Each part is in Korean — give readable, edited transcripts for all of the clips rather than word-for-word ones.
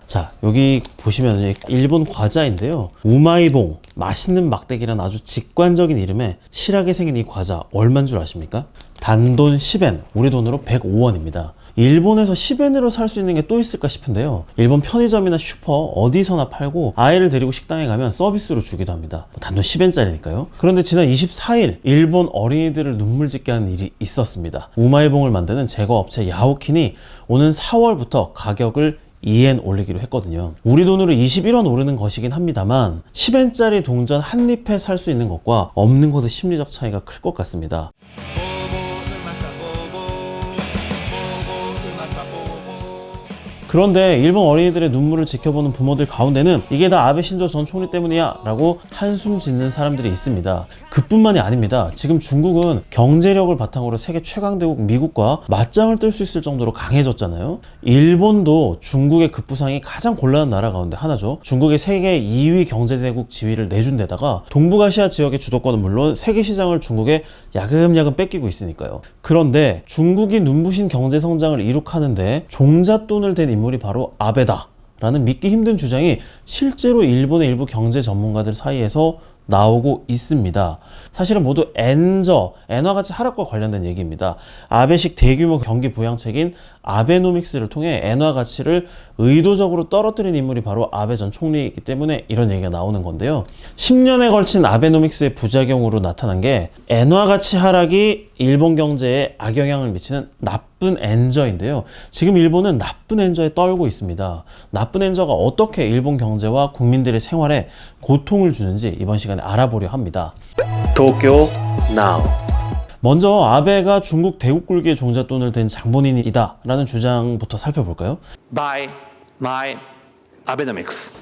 자, 여기 보시면 일본 과자인데요. 우마이봉, 맛있는 막대기란 아주 직관적인 이름에 실하게 생긴 이 과자 얼마인 줄 아십니까? 단돈 10엔, 우리 돈으로 105원입니다. 일본에서 10엔으로 살 수 있는 게 또 있을까 싶은데요. 일본 편의점이나 슈퍼 어디서나 팔고 아이를 데리고 식당에 가면 서비스로 주기도 합니다. 단돈 10엔짜리니까요. 그런데 지난 24일 일본 어린이들을 눈물 짓게 하는 일이 있었습니다. 우마이봉을 만드는 제과업체 야오킨이 오는 4월부터 가격을 2엔 올리기로 했거든요. 우리 돈으로 21원 오르는 것이긴 합니다만 10엔짜리 동전 한 입에 살 수 있는 것과 없는 것의 심리적 차이가 클 것 같습니다. 그런데 일본 어린이들의 눈물을 지켜보는 부모들 가운데는 이게 다 아베 신조 전 총리 때문이야 라고 한숨 짓는 사람들이 있습니다. 그뿐만이 아닙니다. 지금 중국은 경제력을 바탕으로 세계 최강대국 미국과 맞짱을 뜰 수 있을 정도로 강해졌잖아요. 일본도 중국의 급부상이 가장 곤란한 나라 가운데 하나죠. 중국의 세계 2위 경제대국 지위를 내준 데다가 동북아시아 지역의 주도권은 물론 세계 시장을 중국에 야금야금 뺏기고 있으니까요. 그런데 중국이 눈부신 경제 성장을 이룩하는데 종잣돈을 댄 인물이 바로 아베다 라는 믿기 힘든 주장이 실제로 일본의 일부 경제 전문가들 사이에서 나오고 있습니다. 사실은 모두 엔화가치 하락과 관련된 얘기입니다. 아베식 대규모 경기 부양책인 아베노믹스를 통해 엔화 가치를 의도적으로 떨어뜨린 인물이 바로 아베 전 총리이기 때문에 이런 얘기가 나오는 건데요. 10년에 걸친 아베노믹스의 부작용으로 나타난 게 엔화 가치 하락이 일본 경제에 악영향을 미치는 나쁜 엔저인데요. 지금 일본은 나쁜 엔저에 떨고 있습니다. 나쁜 엔저가 어떻게 일본 경제와 국민들의 생활에 고통을 주는지 이번 시간에 알아보려 합니다. 도쿄 나우. 먼저 아베가 중국 대국 굴기의 종잣돈을 댄 장본인이다 라는 주장부터 살펴볼까요? By my Abenomics.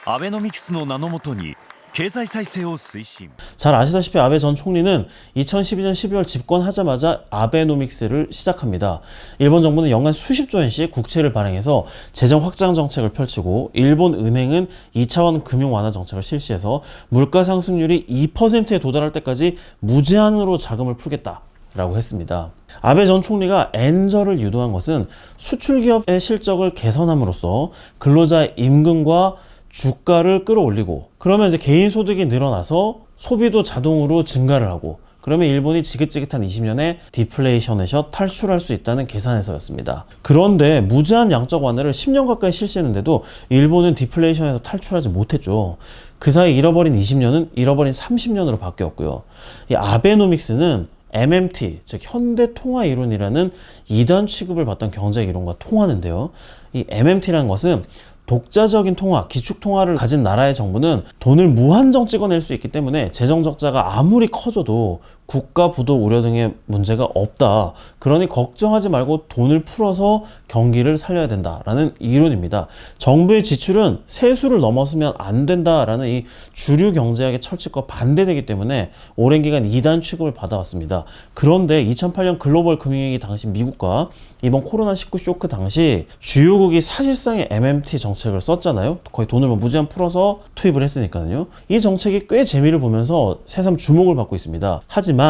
アベノミクスの名のもとに経済再生を推進。 잘 아시다시피 아베 전 총리는 2012년 12월 집권하자마자 아베노믹스를 시작합니다. 일본 정부는 연간 수십조 엔씩 국채를 발행해서 재정 확장 정책을 펼치고 일본 은행은 2차원 금융 완화 정책을 실시해서 물가 상승률이 2%에 도달할 때까지 무제한으로 자금을 풀겠다 라고 했습니다. 아베 전 총리가 엔저를 유도한 것은 수출 기업의 실적을 개선함으로써 근로자의 임금과 주가를 끌어올리고 그러면 이제 개인 소득이 늘어나서 소비도 자동으로 증가를 하고 그러면 일본이 지긋지긋한 20년의 디플레이션에서 탈출할 수 있다는 계산에서였습니다. 그런데 무제한 양적 완화를 10년 가까이 실시했는데도 일본은 디플레이션에서 탈출하지 못했죠. 그 사이 잃어버린 20년은 잃어버린 30년으로 바뀌었고요. 이 아베노믹스는 MMT, 즉 현대통화이론이라는 2단 취급을 받던 경제 이론과 통하는데요. 이 MMT라는 것은 독자적인 통화, 기축통화를 가진 나라의 정부는 돈을 무한정 찍어낼 수 있기 때문에 재정 적자가 아무리 커져도 국가 부도 우려 등의 문제가 없다. 그러니 걱정하지 말고 돈을 풀어서 경기를 살려야 된다라는 이론입니다. 정부의 지출은 세수를 넘어서면 안 된다라는 이 주류 경제학의 철칙과 반대되기 때문에 오랜 기간 2단 취급을 받아왔습니다. 그런데 2008년 글로벌 금융위기 당시 미국과 이번 코로나19 쇼크 당시 주요국이 사실상의 MMT 정책을 썼잖아요. 거의 돈을 무제한 풀어서 투입을 했으니까요. 이 정책이 꽤 재미를 보면서 새삼 주목을 받고 있습니다. 하지만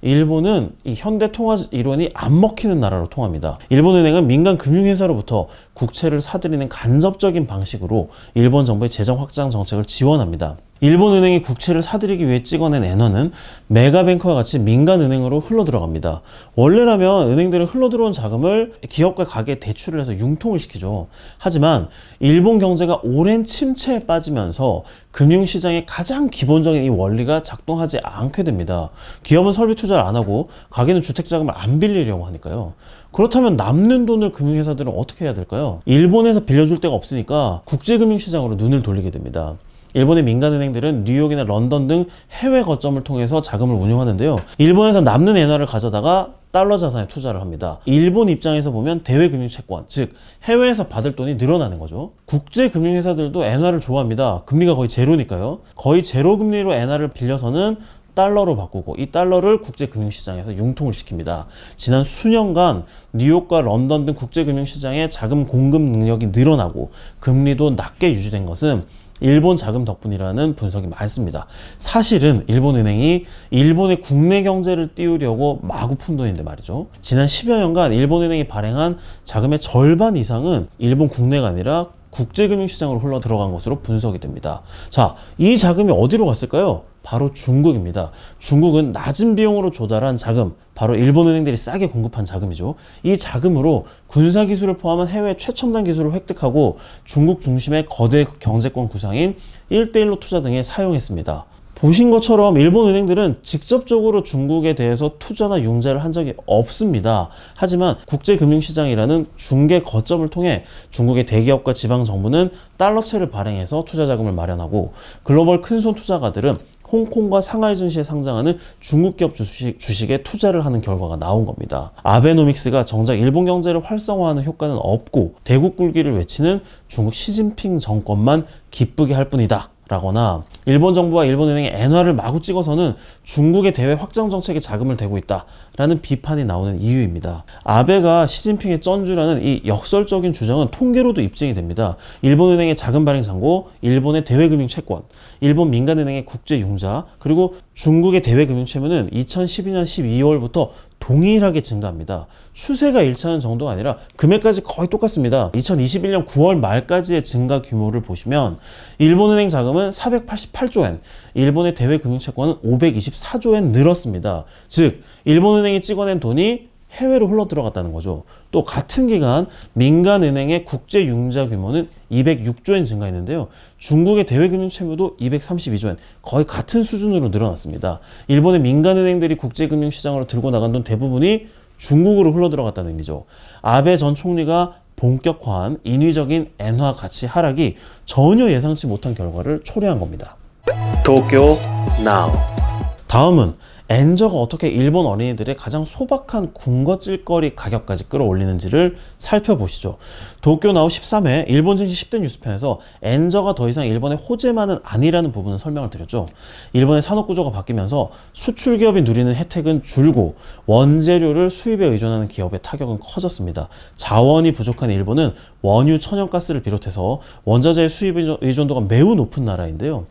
일본은 이 현대통화 이론이 안 먹히는 나라로 통합니다. 일본은행은 민간 금융회사로부터 국채를 사들이는 간접적인 방식으로 일본 정부의 재정 확장 정책을 지원합니다. 일본은행이 국채를 사들이기 위해 찍어낸 엔화는 메가뱅크와 같이 민간은행으로 흘러들어갑니다. 원래라면 은행들은 흘러들어온 자금을 기업과 가게에 대출을 해서 융통을 시키죠. 하지만 일본 경제가 오랜 침체에 빠지면서 금융시장의 가장 기본적인 이 원리가 작동하지 않게 됩니다. 기업은 설비 투자를 안 하고 가게는 주택자금을 안 빌리려고 하니까요. 그렇다면 남는 돈을 금융회사들은 어떻게 해야 될까요? 일본에서 빌려줄 데가 없으니까 국제금융시장으로 눈을 돌리게 됩니다. 일본의 민간은행들은 뉴욕이나 런던 등 해외 거점을 통해서 자금을 운용하는데요. 일본에서 남는 엔화를 가져다가 달러 자산에 투자를 합니다. 일본 입장에서 보면 대외금융채권, 즉 해외에서 받을 돈이 늘어나는 거죠. 국제금융회사들도 엔화를 좋아합니다. 금리가 거의 제로니까요. 거의 제로 금리로 엔화를 빌려서는 달러로 바꾸고 이 달러를 국제금융시장에서 융통을 시킵니다. 지난 수년간 뉴욕과 런던 등 국제금융시장의 자금 공급 능력이 늘어나고 금리도 낮게 유지된 것은 일본 자금 덕분이라는 분석이 많습니다. 사실은 일본은행이 일본의 국내 경제를 띄우려고 마구 푼 돈인데 말이죠. 지난 10여 년간 일본은행이 발행한 자금의 절반 이상은 일본 국내가 아니라 국제금융시장으로 흘러 들어간 것으로 분석이 됩니다. 자, 이 자금이 어디로 갔을까요? 바로 중국입니다. 중국은 낮은 비용으로 조달한 자금, 바로 일본 은행들이 싸게 공급한 자금이죠. 이 자금으로 군사기술을 포함한 해외 최첨단 기술을 획득하고 중국 중심의 거대 경제권 구상인 1대1로 투자 등에 사용했습니다. 보신 것처럼 일본 은행들은 직접적으로 중국에 대해서 투자나 융자를 한 적이 없습니다. 하지만 국제금융시장이라는 중개 거점을 통해 중국의 대기업과 지방정부는 달러채를 발행해서 투자 자금을 마련하고 글로벌 큰손 투자가들은 홍콩과 상하이 증시에 상장하는 중국 기업 주식에 투자를 하는 결과가 나온 겁니다. 아베노믹스가 정작 일본 경제를 활성화하는 효과는 없고 대국 굴기를 외치는 중국 시진핑 정권만 기쁘게 할 뿐이다 라거나 일본 정부와 일본은행의 엔화를 마구 찍어서는 중국의 대외 확장 정책에 자금을 대고 있다라는 비판이 나오는 이유입니다. 아베가 시진핑의 쩐주라는 이 역설적인 주장은 통계로도 입증이 됩니다. 일본은행의 자금 발행 잔고, 일본의 대외금융 채권, 일본 민간은행의 국제융자, 그리고 중국의 대외금융 채무는 2012년 12월부터 동일하게 증가합니다. 추세가 일치하는 정도가 아니라 금액까지 거의 똑같습니다. 2021년 9월 말까지의 증가 규모를 보시면 일본은행 자금은 488조 엔, 일본의 대외금융채권은 524조 엔 늘었습니다. 즉 일본은행이 찍어낸 돈이 해외로 흘러 들어갔다는 거죠. 또 같은 기간 민간은행의 국제융자 규모는 206조 엔 증가했는데요. 중국의 대외금융 채무도 232조 엔, 거의 같은 수준으로 늘어났습니다. 일본의 민간은행들이 국제금융시장으로 들고 나간 돈 대부분이 중국으로 흘러 들어갔다는 의미죠. 아베 전 총리가 본격화한 인위적인 엔화 가치 하락이 전혀 예상치 못한 결과를 초래한 겁니다. Tokyo Now. 다음은 엔저가 어떻게 일본 어린이들의 가장 소박한 군것질거리 가격까지 끌어올리는지를 살펴보시죠. 도쿄나우 13회 일본 증시 10대 뉴스편에서 엔저가 더 이상 일본의 호재만은 아니라는 부분을 설명을 드렸죠. 일본의 산업구조가 바뀌면서 수출 기업이 누리는 혜택은 줄고 원재료를 수입에 의존하는 기업의 타격은 커졌습니다. 자원이 부족한 일본은 원유, 천연가스를 비롯해서 원자재의 수입 의존도가 매우 높은 나라인데요.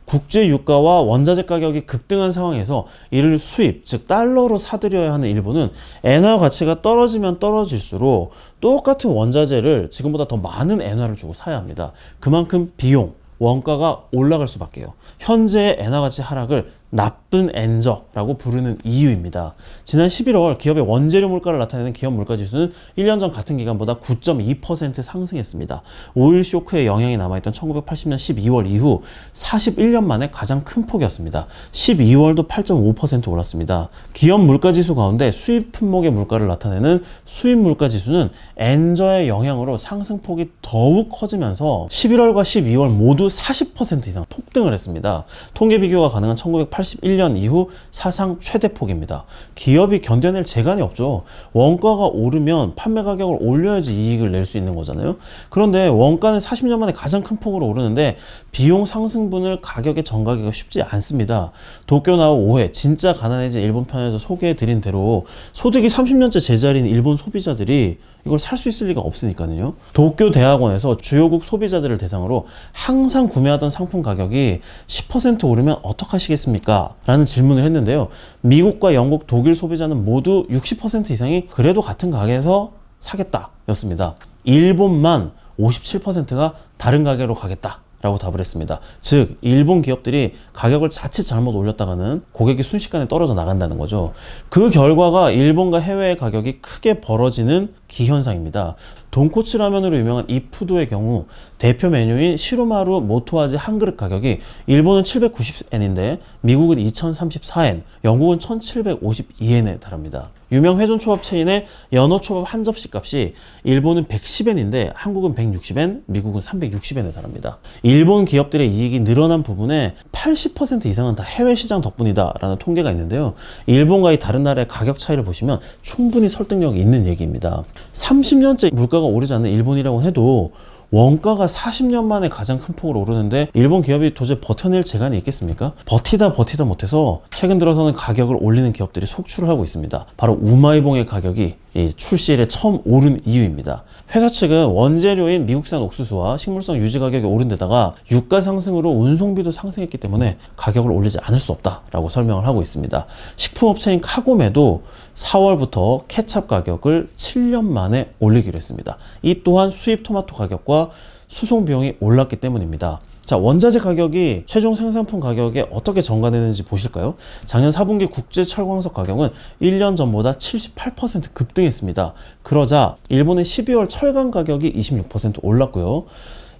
국제 유가와 원자재 가격이 급등한 상황에서 이를 수입, 즉 달러로 사들여야 하는 일본은 엔화 가치가 떨어지면 떨어질수록 똑같은 원자재를 지금보다 더 많은 엔화를 주고 사야 합니다. 그만큼 비용, 원가가 올라갈 수밖에요. 현재의 엔화 가치 하락을 나쁜 엔저라고 부르는 이유입니다. 지난 11월 기업의 원재료 물가를 나타내는 기업 물가 지수는 1년 전 같은 기간보다 9.2% 상승했습니다. 오일 쇼크의 영향이 남아있던 1980년 12월 이후 41년 만에 가장 큰 폭이었습니다. 12월도 8.5% 올랐습니다. 기업 물가 지수 가운데 수입 품목의 물가를 나타내는 수입 물가 지수는 엔저의 영향으로 상승폭이 더욱 커지면서 11월과 12월 모두 40% 이상 폭등을 했습니다. 통계 비교가 가능한 1981년 이후 사상 최대 폭입니다. 기업이 견뎌낼 재간이 없죠. 원가가 오르면 판매 가격을 올려야지 이익을 낼 수 있는 거잖아요. 그런데 원가는 40년 만에 가장 큰 폭으로 오르는데 비용 상승분을 가격에 전가하기가 쉽지 않습니다. 도쿄나우 5회 진짜 가난해진 일본 편에서 소개해드린 대로 소득이 30년째 제자리인 일본 소비자들이 이걸 살 수 있을 리가 없으니까요. 도쿄 대학원에서 주요국 소비자들을 대상으로 항상 구매하던 상품 가격이 10% 오르면 어떡하시겠습니까? 라는 질문을 했는데요. 미국과 영국, 독일 소비자는 모두 60% 이상이 그래도 같은 가게에서 사겠다 였습니다. 일본만 57%가 다른 가게로 가겠다 라고 답을 했습니다. 즉 일본 기업들이 가격을 자칫 잘못 올렸다가는 고객이 순식간에 떨어져 나간다는 거죠. 그 결과가 일본과 해외의 가격이 크게 벌어지는 기현상입니다. 돈코츠 라면으로 유명한 이푸도의 경우 대표 메뉴인 시로마루 모토아지 한 그릇 가격이 일본은 790엔인데 미국은 2034엔, 영국은 1752엔에 달합니다. 유명 회전초밥 체인의 연어초밥 한 접시 값이 일본은 110엔인데 한국은 160엔, 미국은 360엔에 달합니다. 일본 기업들의 이익이 늘어난 부분의 80% 이상은 다 해외 시장 덕분이다 라는 통계가 있는데요. 일본과 이 다른 나라의 가격 차이를 보시면 충분히 설득력이 있는 얘기입니다. 30년째 물가가 오르지 않는 일본이라고 해도 원가가 40년 만에 가장 큰 폭으로 오르는데 일본 기업이 도저히 버텨낼 재간이 있겠습니까? 버티다 못해서 최근 들어서는 가격을 올리는 기업들이 속출을 하고 있습니다. 바로 우마이봉의 가격이 이 출시일에 처음 오른 이유입니다. 회사 측은 원재료인 미국산 옥수수와 식물성 유지 가격이 오른 데다가 유가 상승으로 운송비도 상승했기 때문에 가격을 올리지 않을 수 없다라고 설명을 하고 있습니다. 식품업체인 카고메도 4월부터 케찹 가격을 7년 만에 올리기로 했습니다. 이 또한 수입 토마토 가격과 수송 비용이 올랐기 때문입니다. 자, 원자재 가격이 최종 생산품 가격에 어떻게 전가되는지 보실까요? 작년 4분기 국제 철광석 가격은 1년 전보다 78% 급등했습니다. 그러자 일본의 12월 철강 가격이 26% 올랐고요.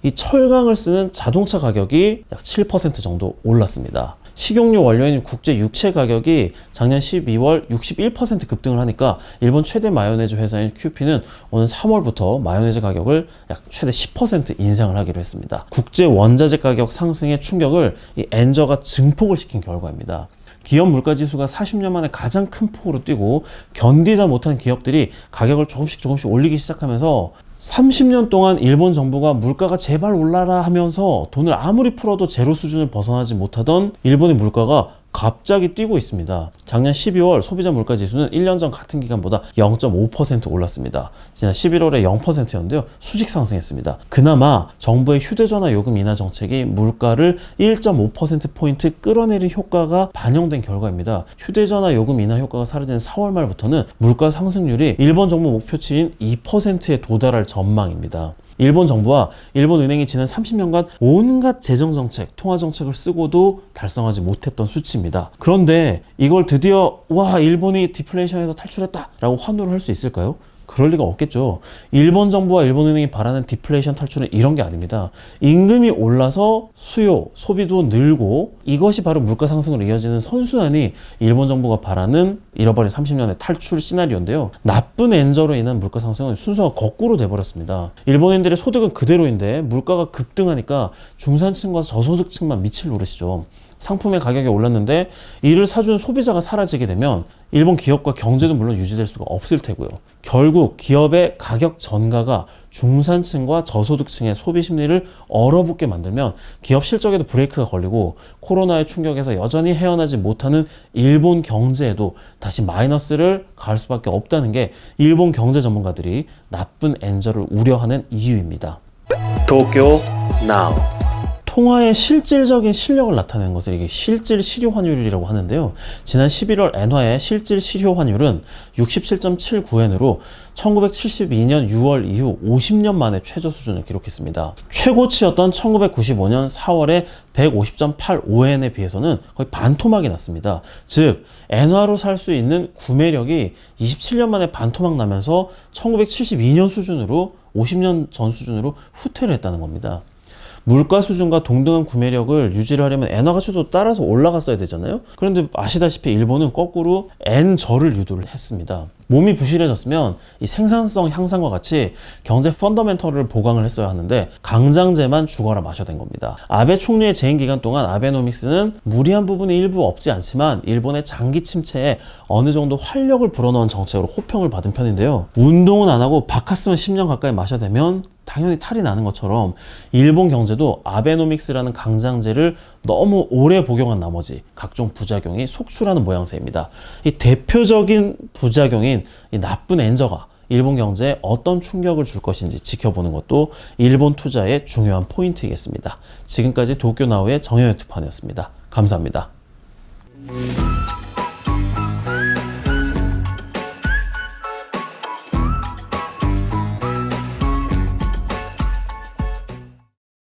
이 철강을 쓰는 자동차 가격이 약 7% 정도 올랐습니다. 식용유 원료인 국제 육체 가격이 작년 12월 61% 급등을 하니까 일본 최대 마요네즈 회사인 큐피는 오는 3월부터 마요네즈 가격을 약 최대 10% 인상을 하기로 했습니다. 국제 원자재 가격 상승의 충격을 이 엔저가 증폭을 시킨 결과입니다. 기업 물가지수가 40년 만에 가장 큰 폭으로 뛰고 견디다 못한 기업들이 가격을 조금씩 올리기 시작하면서 30년 동안 일본 정부가 물가가 제발 올라라 하면서 돈을 아무리 풀어도 제로 수준을 벗어나지 못하던 일본의 물가가 갑자기 뛰고 있습니다. 작년 12월 소비자 물가 지수는 1년 전 같은 기간보다 0.5% 올랐습니다. 지난 11월에 0%였는데요. 수직 상승했습니다. 그나마 정부의 휴대전화 요금 인하 정책이 물가를 1.5%포인트 끌어내린 효과가 반영된 결과입니다. 휴대전화 요금 인하 효과가 사라진 4월 말부터는 물가 상승률이 일본 정부 목표치인 2%에 도달할 전망입니다. 일본 정부와 일본 은행이 지난 30년간 온갖 재정정책, 통화정책을 쓰고도 달성하지 못했던 수치입니다. 그런데 이걸 드디어 일본이 디플레이션에서 탈출했다 라고 환호를 할 수 있을까요? 그럴 리가 없겠죠. 일본 정부와 일본 은행이 바라는 디플레이션 탈출은 이런 게 아닙니다. 임금이 올라서 수요, 소비도 늘고 이것이 바로 물가 상승으로 이어지는 선순환이 일본 정부가 바라는 잃어버린 30년의 탈출 시나리오인데요. 나쁜 엔저로 인한 물가 상승은 순서가 거꾸로 돼버렸습니다. 일본인들의 소득은 그대로인데 물가가 급등하니까 중산층과 저소득층만 밑을 노르시죠. 상품의 가격이 올랐는데 이를 사준 소비자가 사라지게 되면 일본 기업과 경제도 물론 유지될 수가 없을 테고요. 결국 기업의 가격 전가가 중산층과 저소득층의 소비 심리를 얼어붙게 만들면 기업 실적에도 브레이크가 걸리고 코로나의 충격에서 여전히 헤어나지 못하는 일본 경제에도 다시 마이너스를 가할 수밖에 없다는 게 일본 경제 전문가들이 나쁜 엔저를 우려하는 이유입니다. 도쿄 나우. 통화의 실질적인 실력을 나타내는 것을 이게 실질 실효 환율이라고 하는데요. 지난 11월 엔화의 실질 실효 환율은 67.79엔으로 1972년 6월 이후 50년 만에 최저 수준을 기록했습니다. 최고치였던 1995년 4월에 150.85엔에 비해서는 거의 반토막이 났습니다. 즉 엔화로 살 수 있는 구매력이 27년 만에 반토막 나면서 1972년 수준으로 50년 전 수준으로 후퇴를 했다는 겁니다. 물가 수준과 동등한 구매력을 유지를 하려면 엔화 가치도 따라서 올라갔어야 되잖아요. 그런데 아시다시피 일본은 거꾸로 엔저를 유도를 했습니다. 몸이 부실해졌으면 이 생산성 향상과 같이 경제 펀더멘털을 보강을 했어야 하는데 강장제만 죽어라 마셔야 된 겁니다. 아베 총리의 재임 기간 동안 아베노믹스는 무리한 부분이 일부 없지 않지만 일본의 장기 침체에 어느 정도 활력을 불어넣은 정책으로 호평을 받은 편인데요. 운동은 안 하고 바카스만 10년 가까이 마셔야 되면 당연히 탈이 나는 것처럼 일본 경제도 아베노믹스라는 강장제를 너무 오래 복용한 나머지 각종 부작용이 속출하는 모양새입니다. 이 대표적인 부작용인 이 나쁜 엔저가 일본 경제에 어떤 충격을 줄 것인지 지켜보는 것도 일본 투자의 중요한 포인트이겠습니다. 지금까지 도쿄나우의 정현유 특파원이었습니다. 감사합니다.